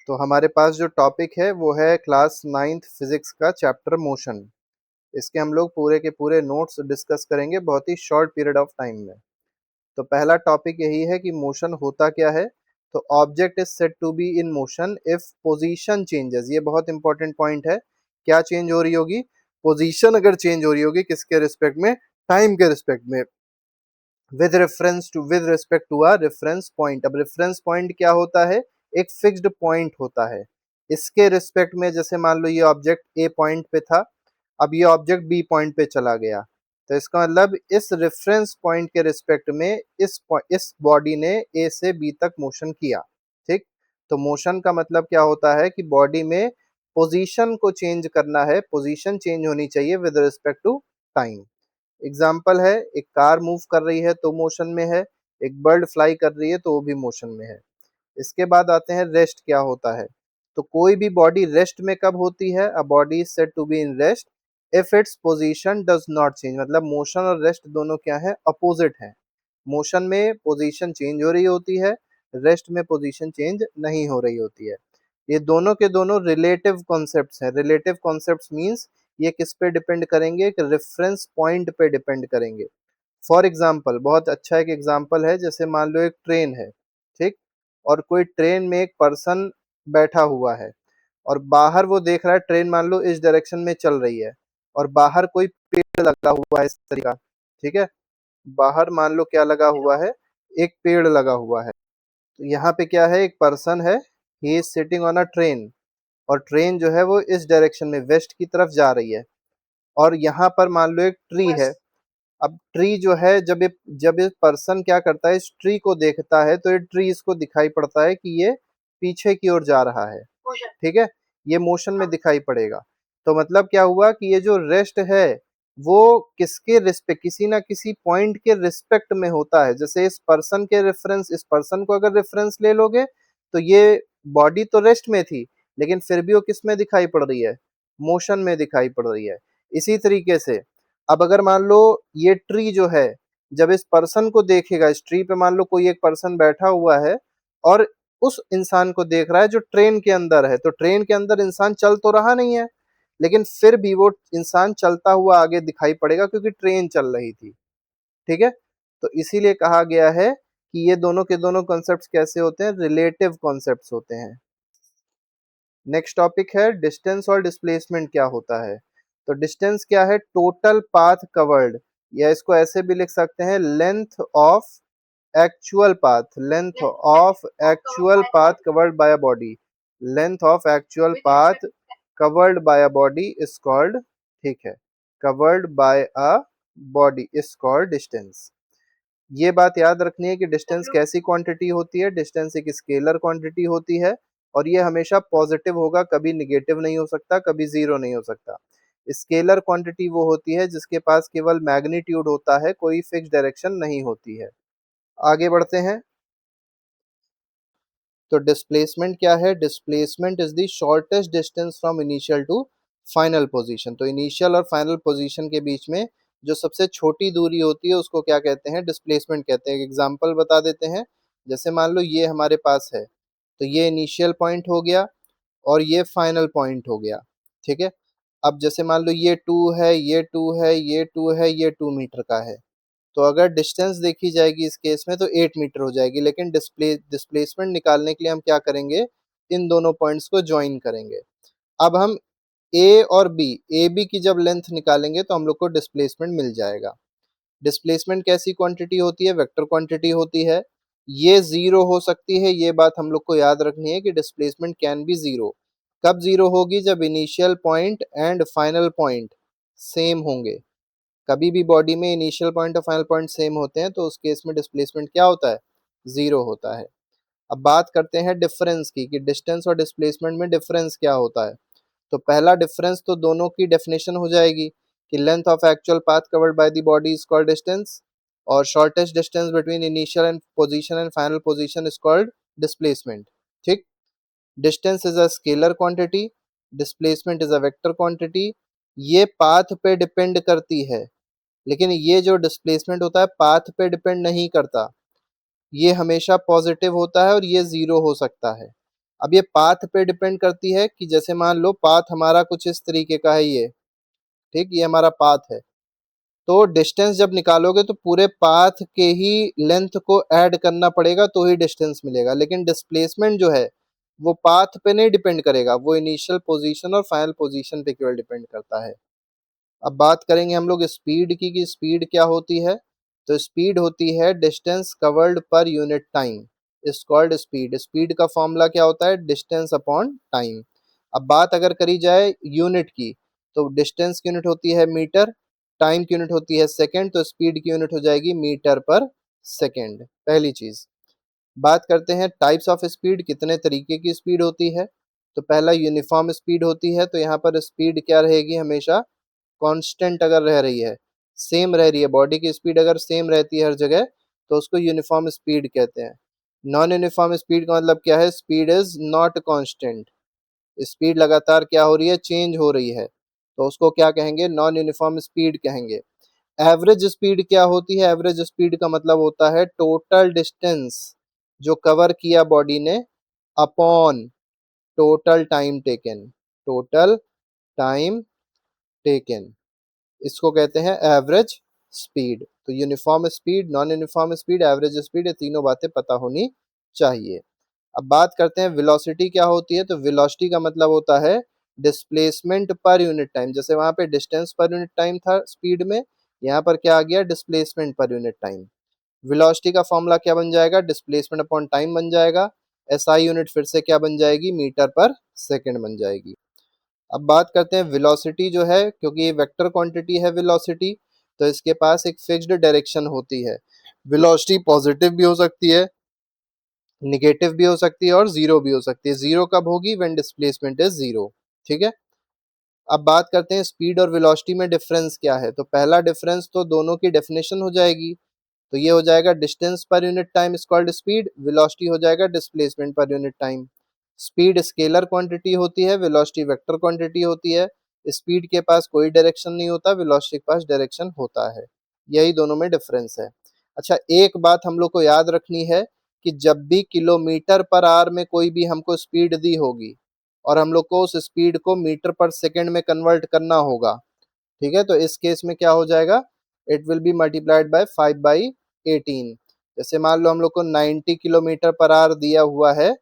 तो हमारे पास जो टॉपिक है वो है क्लास 9th फिजिक्स का चैप्टर मोशन। इसके हम लोग पूरे के पूरे नोट्स डिस्कस करेंगे बहुत ही शॉर्ट पीरियड ऑफ टाइम में। तो पहला टॉपिक यही है कि मोशन होता क्या है। तो object is said to be in motion if position changes. ये बहुत इंपॉर्टेंट पॉइंट है। क्या चेंज हो रही होगी? पोजीशन अगर चेंज हो रही होगी, किसके रिस्पेक्ट में? टाइम के रिस्पेक्ट में। With respect to a reference point. अब रेफरेंस पॉइंट क्या होता है? एक फिक्स्ड पॉइंट होता है। इसके रिस्पेक्ट में जैसे मान लो ये ऑब्जेक्ट ए पॉइंट पे था, अब ये ऑब्जेक्ट बी पॉइंट पे चला गया, तो इसका मतलब इस रेफरेंस पॉइंट के रिस्पेक्ट में इस बॉडी ने ए से बी तक मोशन किया। ठीक। तो मोशन का मतलब क्या होता है कि बॉडी में पोजीशन को चेंज करना है, पोजीशन चेंज होनी चाहिए with respect to time. Example है, एक कार मूव कर रही है तो मोशन में है, एक बर्ड फ्लाई कर रही है तो वो भी मोशन में है। इसके बाद आते हैं रेस्ट क्या होता है। तो कोई भी बॉडी रेस्ट में कब होती है? A body is said to be in rest if its position does not change. मतलब मोशन और रेस्ट दोनों क्या है? अपोजिट है। मोशन में पोजीशन चेंज हो रही होती है, रेस्ट में पोजीशन चेंज नहीं हो रही होती है। ये दोनों के दोनों रिलेटिव कॉन्सेप्ट्स हैं। रिलेटिव कॉन्सेप्ट्स मींस ये किस पे डिपेंड करेंगे? एक रेफरेंस पॉइंट पे डिपेंड करेंगे। फॉर एग्जाम्पल, बहुत अच्छा एक एग्जाम्पल है, जैसे मान लो एक ट्रेन है, ठीक, और कोई ट्रेन में एक पर्सन बैठा हुआ है और बाहर वो देख रहा है ट्रेन मान लो इस डायरेक्शन में चल रही है और बाहर कोई पेड़ लगा हुआ है इस तरीका। ठीक है, बाहर मान लो क्या लगा हुआ है? एक पेड़ लगा हुआ है। तो यहाँ पे क्या है? एक पर्सन है, he is sitting on a train, और ट्रेन जो है वो इस डायरेक्शन में वेस्ट की तरफ जा रही है। और यहाँ पर मान लो एक ट्री है। अब ट्री जो है, जब ये पर्सन क्या करता है, इस ट्री को देखता है तो ये ट्री इसको दिखाई पड़ता है कि ये पीछे की ओर जा रहा है। ठीक है, ये मोशन में दिखाई पड़ेगा। तो मतलब क्या हुआ कि ये जो रेस्ट है वो किसके रिस्पेक्ट, किसी ना किसी पॉइंट के रिस्पेक्ट में होता है। जैसे इस पर्सन के रेफरेंस, इस पर्सन को अगर रेफरेंस ले लोगे तो ये बॉडी तो रेस्ट में थी, लेकिन फिर भी वो किस में दिखाई पड़ रही है? मोशन में दिखाई पड़ रही है। इसी तरीके से अब अगर मान लो ये ट्री जो है, जब इस पर्सन को देखेगा, इस ट्री पे मान लो कोई एक पर्सन बैठा हुआ है और उस इंसान को देख रहा है जो ट्रेन के अंदर है, तो ट्रेन के अंदर इंसान चल तो रहा नहीं है, लेकिन फिर भी वो इंसान चलता हुआ आगे दिखाई पड़ेगा क्योंकि ट्रेन चल रही थी। ठीक है, तो इसीलिए कहा गया है कि ये दोनों के दोनों कॉन्सेप्ट्स कैसे होते हैं? रिलेटिव कॉन्सेप्ट्स होते हैं। नेक्स्ट टॉपिक है डिस्टेंस और डिस्प्लेसमेंट क्या होता है। तो डिस्टेंस क्या है? टोटल पाथ कवर्ड, या इसको ऐसे भी लिख सकते हैं length of actual path, length of actual path covered bye a body, length of actual path covered bye a body is called, ठीक है, covered by a body is called distance. ये बात याद रखनी है कि डिस्टेंस कैसी क्वांटिटी होती है? डिस्टेंस एक स्केलर क्वांटिटी होती है और ये हमेशा पॉजिटिव होगा, कभी निगेटिव नहीं हो सकता, कभी जीरो नहीं हो सकता। स्केलर क्वांटिटी वो होती है जिसके पास केवल मैग्नीट्यूड होता है, कोई फिक्स डायरेक्शन नहीं होती है। आगे बढ़ते हैं। तो डिस्प्लेसमेंट क्या है? Displacement is the shortest distance from initial to final position. तो इनिशियल और फाइनल पोजीशन के बीच में जो सबसे छोटी दूरी होती है उसको क्या कहते हैं? डिस्प्लेसमेंट कहते हैं। एग्जांपल बता देते हैं, जैसे मान लो ये हमारे पास है, तो ये इनिशियल पॉइंट हो गया और ये फाइनल पॉइंट हो गया। ठीक है, अब जैसे मान लो ये 2 है, ये 2 है, ये 2 है, ये 2 मीटर का है, तो अगर डिस्टेंस देखी जाएगी इस केस में तो 8 मीटर हो जाएगी, लेकिन डिस्प्लेसमेंट निकालने के लिए हम क्या करेंगे? इन दोनों पॉइंट्स को ज्वाइन करेंगे। अब हम ए और बी, ए बी की जब लेंथ निकालेंगे तो हम लोग को डिस्प्लेसमेंट मिल जाएगा। डिस्प्लेसमेंट कैसी क्वांटिटी होती है? वेक्टर क्वांटिटी होती है। ये जीरो हो सकती है, ये बात हम लोग को याद रखनी है कि डिस्प्लेसमेंट कैन बी जीरो। कब जीरो होगी? जब initial point and final point same होंगे। कभी भी बॉडी में इनिशियल पॉइंट और फाइनल पॉइंट सेम होते हैं तो उस केस में डिस्प्लेसमेंट क्या होता है? जीरो होता है। अब बात करते हैं डिफरेंस की, कि डिस्टेंस और डिस्प्लेसमेंट में डिफरेंस क्या होता है। तो पहला डिफरेंस तो दोनों की डेफिनेशन हो जाएगी कि length of actual path covered by the body is called distance, और shortest distance between initial and position and final position is called displacement. ठीक। Distance is a scalar quantity, displacement is a vector quantity. ये path पे depend करती है, लेकिन ये जो displacement होता है पाथ पे डिपेंड नहीं करता, ये हमेशा पॉजिटिव होता है और ये जीरो हो सकता है। अब ये पाथ पे डिपेंड करती है कि जैसे मान लो पाथ हमारा कुछ इस तरीके का है ये, ठीक, ये हमारा पाथ है। तो डिस्टेंस जब निकालोगे तो पूरे पाथ के ही लेंथ को ऐड करना पड़ेगा तो ही डिस्टेंस मिलेगा, लेकिन डिस्प्लेसमेंट जो है वो पाथ पे नहीं डिपेंड करेगा, वो इनिशियल पोजीशन और फाइनल पोजीशन पे केवल डिपेंड करता है। अब बात करेंगे हम लोग स्पीड की कि स्पीड क्या होती है। तो स्पीड होती है distance covered per unit time, is called speed. Speed का फॉर्मूला क्या होता है, डिस्टेंस अपॉन टाइम। अब बात अगर करी जाए यूनिट की, तो डिस्टेंस की यूनिट होती है मीटर, टाइम की यूनिट होती है सेकंड, तो स्पीड की यूनिट हो जाएगी मीटर पर सेकंड, पहली चीज। बात करते हैं टाइप्स ऑफ स्पीड, कितने तरीके की स्पीड होती है। तो पहला यूनिफॉर्म स्पीड होती है, तो यहाँ पर स्पीड क्या रहेगी, हमेशा कांस्टेंट अगर रह रही है, सेम रह रही है, बॉडी की स्पीड अगर सेम रहती है हर जगह, तो उसको यूनिफॉर्म स्पीड कहते हैं। नॉन यूनिफॉर्म स्पीड का मतलब क्या है, speed is not constant, speed लगातार क्या हो रही है, चेंज हो रही है, तो उसको क्या कहेंगे, नॉन यूनिफॉर्म स्पीड कहेंगे। एवरेज स्पीड क्या होती है, एवरेज स्पीड का मतलब होता है टोटल डिस्टेंस जो कवर किया बॉडी ने upon total time taken, total time taken, इसको कहते हैं एवरेज स्पीड। तो uniform speed, non uniform speed, average speed, ये तीनों बातें पता होनी चाहिए। अब बात करते हैं वेलोसिटी क्या होती है। तो वेलोसिटी का मतलब होता है डिस्प्लेसमेंट पर यूनिट टाइम, जैसे वहां पे डिस्टेंस पर यूनिट टाइम था स्पीड में, यहाँ पर क्या आ गया, displacement per unit time. Velocity का फॉर्मूला क्या बन जाएगा, डिस्प्लेसमेंट अपॉन टाइम बन जाएगा। एसआई यूनिट फिर से क्या बन जाएगी, मीटर पर सेकंड बन जाएगी। अब बात करते हैं वेलोसिटी जो है, क्योंकि ये वेक्टर क्वांटिटी है वेलोसिटी, तो इसके पास एक फिक्स्ड डायरेक्शन होती है। वेलोसिटी पॉजिटिव भी हो सकती है, निगेटिव भी हो सकती है और जीरो भी हो सकती है। जीरो कब होगी, व्हेन डिस्प्लेसमेंट इज जीरो, ठीक है। अब बात करते हैं स्पीड और वेलोसिटी में डिफरेंस क्या है। तो पहला डिफरेंस तो दोनों की डेफिनेशन हो जाएगी, तो ये हो जाएगा distance per unit time is called speed, velocity हो जाएगा displacement per unit time. Speed scalar quantity होती है, वेलोसिटी वेक्टर क्वांटिटी होती है। स्पीड के पास कोई डायरेक्शन नहीं होता, वेलोसिटी के पास डायरेक्शन होता है, यही दोनों में डिफरेंस है। अच्छा, एक बात हम लोग को याद रखनी है कि जब भी किलोमीटर पर आवर में कोई भी हमको स्पीड दी होगी और हम लोग को उस स्पीड को मीटर पर सेकंड में कन्वर्ट करना होगा, ठीक है, तो इस केस में क्या हो जाएगा, it will be multiplied by 5/18। जैसे मान लो हम लोग को 90 किलोमीटर पर आवर दिया हुआ है,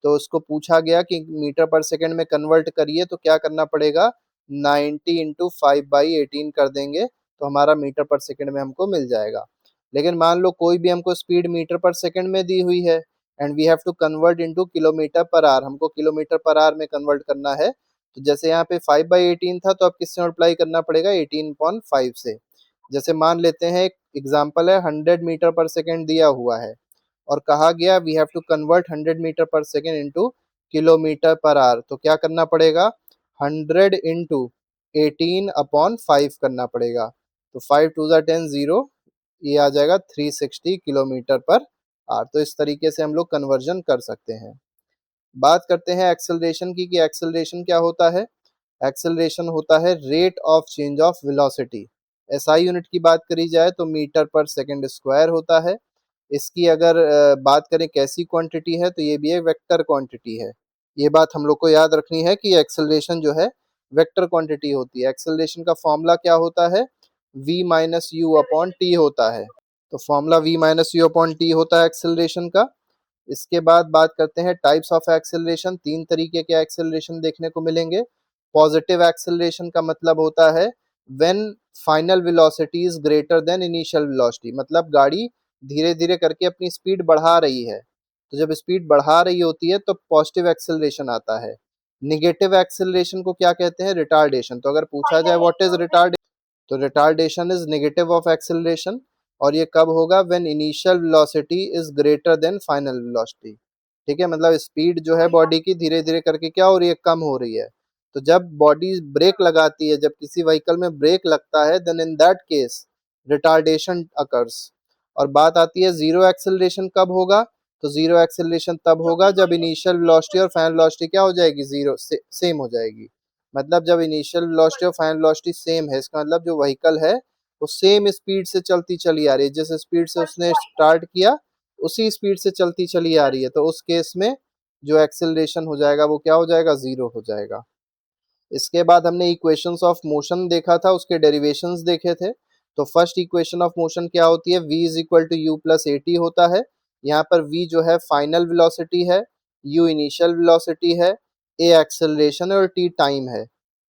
तो उसको पूछा गया कि मीटर पर सेकंड में कन्वर्ट करिए, तो क्या करना पड़ेगा, 90 इंटू 5/18 कर देंगे, तो हमारा मीटर पर सेकंड में हमको मिल जाएगा। लेकिन मान लो कोई भी हमको स्पीड मीटर पर सेकंड में दी हुई है and we have to convert into kilometre पर आवर, हमको किलोमीटर पर आवर में कन्वर्ट करना है, तो जैसे यहाँ पे 5/18 था, तो अब किससे मल्टीप्लाई करना पड़ेगा, 18/5 से। जैसे मान लेते हैं एक एग्जांपल है, 100 मीटर पर सेकंड दिया हुआ है और कहा गया we have to convert 100 metre पर सेकंड इनटू किलोमीटर पर आवर, तो क्या करना पड़ेगा, 100 इंटू 18/5 करना पड़ेगा। तो 5 टू ज़ा 10 जीरो, ये आ जाएगा 360 किलोमीटर पर आवर। तो इस तरीके से हम लोग कन्वर्जन कर सकते हैं। बात करते हैं एक्सेलरेशन की कि एक्सेलरेशन क्या होता है। एक्सेलरेशन होता है rate of change of velocity. SI unit की बात करी जाए तो मीटर पर सेकंड स्क्वायर होता है। इसकी अगर बात करें कैसी क्वांटिटी है, तो ये भी एक वेक्टर क्वांटिटी है। ये बात हम लोग को याद रखनी है कि एक्सेलरेशन जो है वेक्टर क्वांटिटी होती है। एक्सेलरेशन का फॉर्मूला क्या होता है, v minus you upon T होता है। तो formula v minus you upon T होता है एक्सेलरेशन का। इसके बाद बात करते हैं टाइप्स ऑफ एक्सेलरेशन। तीन तरीके के एक्सेलरेशन देखने को मिलेंगे। पॉजिटिव एक्सेलरेशन का मतलब होता है when final velocity is greater than initial velocity, मतलब गाड़ी धीरे धीरे करके अपनी स्पीड बढ़ा रही है, तो जब स्पीड बढ़ा रही होती है तो पॉजिटिव एक्सेलरेशन आता है। निगेटिव एक्सेलरेशन को क्या कहते हैं, रिटार्डेशन। तो अगर पूछा जाए व्हाट इज रिटार्डेशन, तो retardation is negative of acceleration, और ये कब होगा, when initial velocity is greater than final velocity. ठीक है, मतलब स्पीड जो है बॉडी की धीरे धीरे करके क्या हो रही है, कम हो रही है। तो जब बॉडी ब्रेक लगाती है, जब किसी व्हीकल में ब्रेक लगता है, then in that case retardation occurs. और बात आती है जीरो एक्सेलरेशन कब होगा, तो जीरो एक्सेलरेशन तब होगा जब इनिशियल वेलोसिटी और फाइनल वेलोसिटी क्या हो जाएगी, जीरो सेम हो जाएगी। मतलब जब इनिशियल वेलोसिटी और फाइनल वेलोसिटी सेम है, इसका मतलब जो व्हीकल है वो सेम स्पीड से चलती चली आ रही है, जिस स्पीड से उसने स्टार्ट किया उसी स्पीड से चलती चली आ रही है, तो उस केस में जो एक्सेलरेशन हो जाएगा वो क्या हो जाएगा, 0 हो जाएगा। इसके बाद हमने इक्वेशंस ऑफ मोशन देखा था, उसके डेरिवेशंस देखे थे। तो फर्स्ट इक्वेशन ऑफ मोशन क्या होती है, v is equal to u plus a t होता है। यहाँ पर v जो है फाइनल वेलोसिटी है, u इनिशियल वेलोसिटी है, a एक्सेलरेशन है और t टाइम है।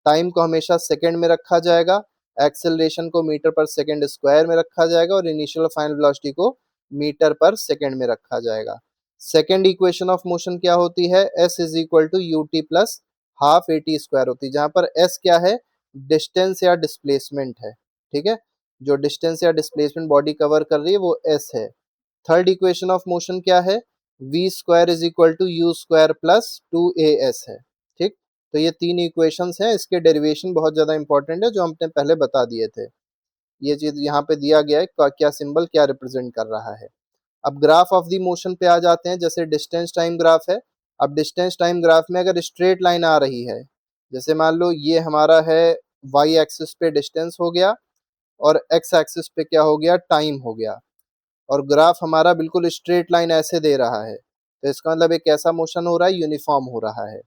टाइम को हमेशा सेकंड में रखा जाएगा, एक्सेलरेशन को मीटर पर सेकंड स्क्वायर में रखा जाएगा और इनिशियल फाइनल वेलोसिटी को मीटर पर सेकंड में रखा जाएगा। सेकंड इक्वेशन ऑफ मोशन क्या होती है, s is equal to u t plus half a t square होती है, जहां पर s क्या है, डिस्टेंस या डिस्प्लेसमेंट है। ठीक है, जो डिस्टेंस या डिस्प्लेसमेंट बॉडी कवर कर रही है वो s है। थर्ड इक्वेशन ऑफ मोशन क्या है, v square is equal to u square plus 2as है। ठीक, तो ये तीन इक्वेशंस हैं, इसके डेरिवेशन बहुत ज्यादा इंपॉर्टेंट है जो हमने पहले बता दिए थे। ये चीज यहाँ पे दिया गया है, क्या सिंबल क्या रिप्रेजेंट कर रहा है। अब ग्राफ ऑफ द मोशन पे आ जाते हैं, जैसे डिस्टेंस टाइम ग्राफ है। अब डिस्टेंस टाइम ग्राफ में अगर स्ट्रेट लाइन आ रही है, जैसे मान लो ये हमारा है वाई एक्सिस पे डिस्टेंस हो गया और एक्स एक्सिस पे क्या हो गया, टाइम हो गया, और ग्राफ हमारा बिल्कुल स्ट्रेट लाइन ऐसे दे रहा है, तो इसका मतलब एक कैसा मोशन हो रहा है, यूनिफॉर्म हो रहा है।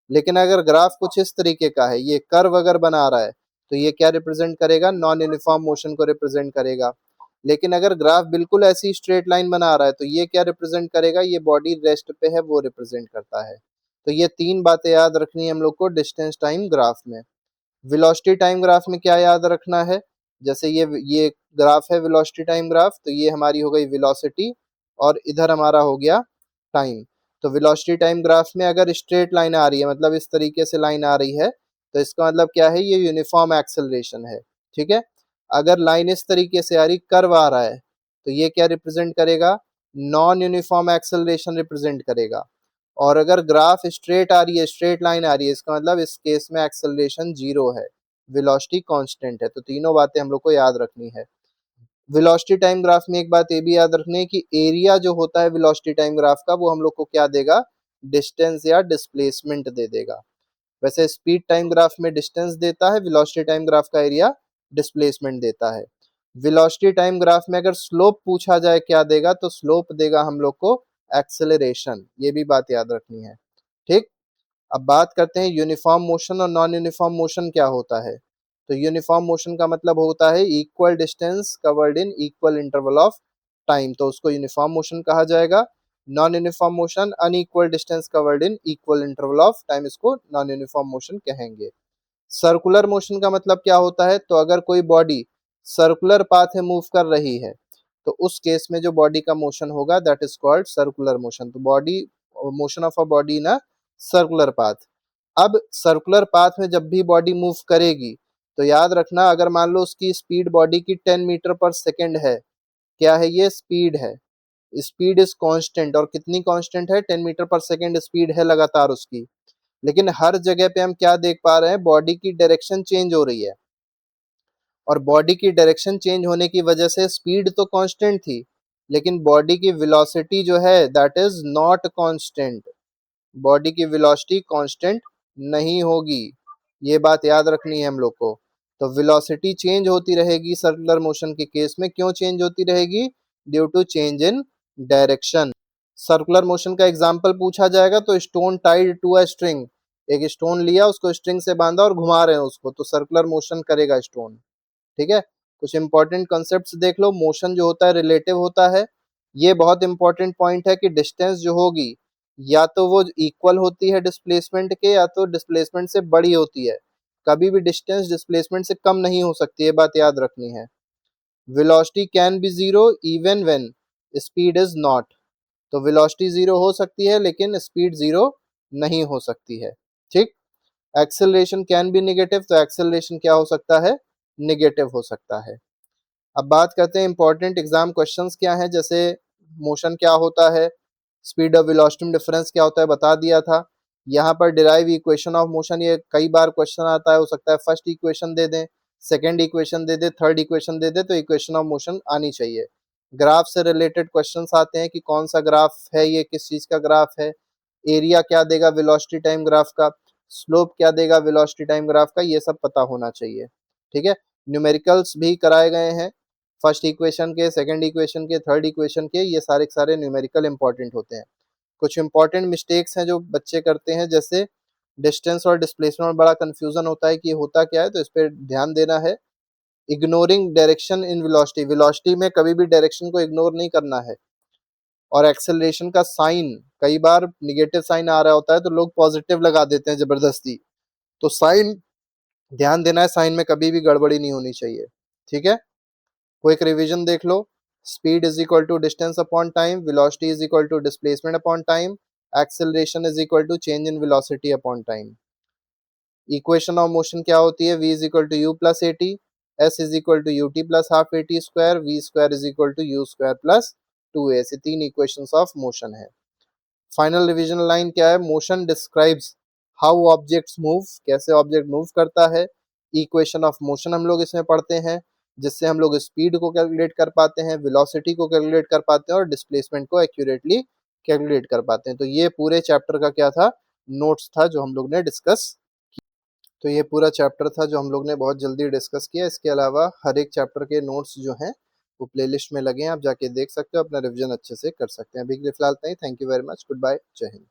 लेकिन अगर ग्राफ कुछ इस तरीके का है, ये कर्व अगर बना रहा है, तो ये क्या रिप्रेजेंट करेगा, नॉन यूनिफॉर्म मोशन को रिप्रेजेंट करेगा। लेकिन अगर ग्राफ बिल्कुल ऐसी स्ट्रेट लाइन बना रहा है, तो ये क्या रिप्रेजेंट करेगा, ये बॉडी रेस्ट पे है वो रिप्रेजेंट करता है। तो ये तीन बातें याद रखनी है हम लोग को डिस्टेंस टाइम ग्राफ में। वेलोसिटी टाइम ग्राफ में क्या याद रखना है, जैसे ये ग्राफ है वेलोसिटी टाइम ग्राफ, तो ये हमारी हो गई वेलोसिटी और इधर हमारा हो गया टाइम। तो वेलोसिटी टाइम ग्राफ में अगर स्ट्रेट लाइन आ रही है, मतलब इस तरीके से लाइन आ रही है, तो इसका मतलब क्या है, ये यूनिफॉर्म एक्सेलरेशन है। ठीक है, अगर लाइन इस तरीके से आ रही, कर्व आ रहा है, तो ये क्या रिप्रेजेंट करेगा, नॉन यूनिफॉर्म एक्सेलरेशन रिप्रेजेंट करेगा। और अगर ग्राफ स्ट्रेट आ रही है, स्ट्रेट लाइन आ रही है, इसका मतलब इस केस में एक्सेलरेशन 0 है, वेलोसिटी कांस्टेंट है। तो तीनों बातें हम लोग को याद रखनी है। वेलोसिटी टाइम ग्राफ में एक बात ये भी याद रखनी है कि एरिया जो होता है वेलोसिटी टाइम ग्राफ का, वो हम लोग को क्या देगा, डिस्टेंस या डिस्प्लेसमेंट दे देगा। वैसे स्पीड टाइम ग्राफ में डिस्टेंस देता है, वेलोसिटी टाइम ग्राफ का एरिया डिस्प्लेसमेंट देता है। वेलोसिटी टाइम ग्राफ में अगर स्लोप पूछा जाए क्या देगा, तो स्लोप देगा हम लोग को एक्सेलरेशन। ये भी बात याद रखनी है। ठीक, अब बात करते हैं यूनिफॉर्म मोशन और नॉन यूनिफॉर्म मोशन क्या होता है। तो यूनिफॉर्म मोशन का मतलब होता है equal distance covered in equal interval of time, तो उसको यूनिफॉर्म मोशन कहा जाएगा। Non uniform motion unequal distance covered in equal interval of time, इसको नॉन यूनिफॉर्म मोशन कहेंगे। सर्कुलर मोशन का मतलब क्या होता है, तो अगर कोई बॉडी सर्कुलर पाथ में मूव कर रही है, तो उस केस में जो बॉडी का मोशन होगा that is called circular motion. तो body motion of a body in a circular path. अब सर्कुलर पाथ में जब भी बॉडी मूव करेगी, तो याद रखना, अगर मान लो उसकी स्पीड बॉडी की 10 मीटर पर सेकेंड है, क्या है ये, स्पीड है, स्पीड इज कांस्टेंट, और कितनी कांस्टेंट है, 10 मीटर पर सेकेंड स्पीड है लगातार उसकी। लेकिन हर जगह पे हम क्या देख पा रहे हैं, बॉडी की डायरेक्शन चेंज हो रही है, और बॉडी की डायरेक्शन चेंज होने की वजह से स्पीड तो कांस्टेंट थी, लेकिन बॉडी की वेलोसिटी जो है that is not constant. Body की वेलोसिटी कांस्टेंट नहीं होगी, ये बात याद रखनी है हम लोग को। तो वेलोसिटी चेंज होती रहेगी सर्कुलर मोशन के केस में, क्यों चेंज होती रहेगी, due to change in direction. Circular motion का एग्जांपल पूछा जाएगा तो stone tied to a string, एक स्टोन लिया, उसको स्ट्रिंग से बांधा और घुमा रहे हैं उसको, तो सर्कुलर मोशन करेगा स्टोन। ठीक है, कुछ इंपॉर्टेंट कॉन्सेप्ट्स देख लो। मोशन जो होता है रिलेटिव होता है, ये बहुत इंपॉर्टेंट पॉइंट है कि डिस्टेंस जो होगी, या तो वो इक्वल होती है डिस्प्लेसमेंट के, या तो डिस्प्लेसमेंट से बड़ी होती है। कभी भी डिस्टेंस डिस्प्लेसमेंट से कम नहीं हो सकती, ये बात याद रखनी है। Velocity can be zero even when speed is not, तो वेलोसिटी जीरो हो सकती है लेकिन स्पीड जीरो नहीं हो सकती है। ठीक, एक्सेलरेशन कैन बी नेगेटिव, तो एक्सेलरेशन क्या हो सकता है, नेगेटिव हो सकता है। अब बात करते हैं इंपॉर्टेंट एग्जाम क्वेश्चंस क्या हैं, जैसे मोशन क्या होता है, स्पीड और वेलोसिटी में डिफरेंस क्या होता है बता दिया था। यहाँ पर डिराइव इक्वेशन ऑफ मोशन, ये कई बार क्वेश्चन आता है, हो सकता है फर्स्ट इक्वेशन दे दें, सेकंड इक्वेशन दे दे, थर्ड इक्वेशन दे दे, तो इक्वेशन ऑफ मोशन आनी चाहिए। ग्राफ से रिलेटेड क्वेश्चंस आते हैं कि कौन सा ग्राफ है, ये किस चीज का ग्राफ है, एरिया क्या देगा वेलोसिटी टाइम ग्राफ का, स्लोप क्या देगा वेलोसिटी टाइम ग्राफ का, ये सब पता होना चाहिए। ठीक है, न्यूमेरिकल्स भी कराए गए हैं, फर्स्ट इक्वेशन के, सेकंड इक्वेशन के, थर्ड इक्वेशन के, ये सारे के सारे न्यूमेरिकल इंपॉर्टेंट होते हैं। कुछ इंपॉर्टेंट मिस्टेक्स हैं जो बच्चे करते हैं, जैसे डिस्टेंस और डिस्प्लेसमेंट में बड़ा कंफ्यूजन होता है कि होता क्या है, तो इस पे ध्यान देना है। Ignoring direction in velocity, velocity में कभी भी डायरेक्शन को इग्नोर नहीं करना है। और एक्सेलरेशन का साइन, कई बार निगेटिव साइन आ रहा होता है तो लोग पॉजिटिव लगा देते हैं जबरदस्ती, तो साइन ध्यान देना है, साइन में कभी भी गड़बड़ी नहीं होनी चाहिए। ठीक है, क्विक रिवीजन देख लो। Speed is equal to distance upon time, velocity is equal to displacement upon time, acceleration is equal to change in velocity upon time. Equation of motion क्या होती है, v is equal to u plus a t, s is equal to u t plus half a t square, v square is equal to u square plus 2a। ऐसे तीन equations of motion है। Final revision line क्या है, motion describes how objects move, कैसे object move करता है। Equation of motion हम लोग इसमें पढ़ते हैं, जिससे हम लोग स्पीड को कैलकुलेट कर पाते हैं, वेलोसिटी को कैलकुलेट कर पाते हैं और डिस्प्लेसमेंट को एक्यूरेटली कैलकुलेट कर पाते हैं। तो ये पूरे चैप्टर का क्या था, नोट्स था जो हम लोग ने डिस्कस। तो ये पूरा चैप्टर था जो हम लोग ने बहुत जल्दी डिस्कस किया। इसके अलावा हर एक चैप्टर के नोट्स जो हैं वो प्लेलिस्ट में लगे हैं, आप जाके देख सकते हो, अपना रिवीजन अच्छे से कर सकते हैं। अभी के लिए फिलहाल नहीं, thank you very much, good bye, जय हिंद।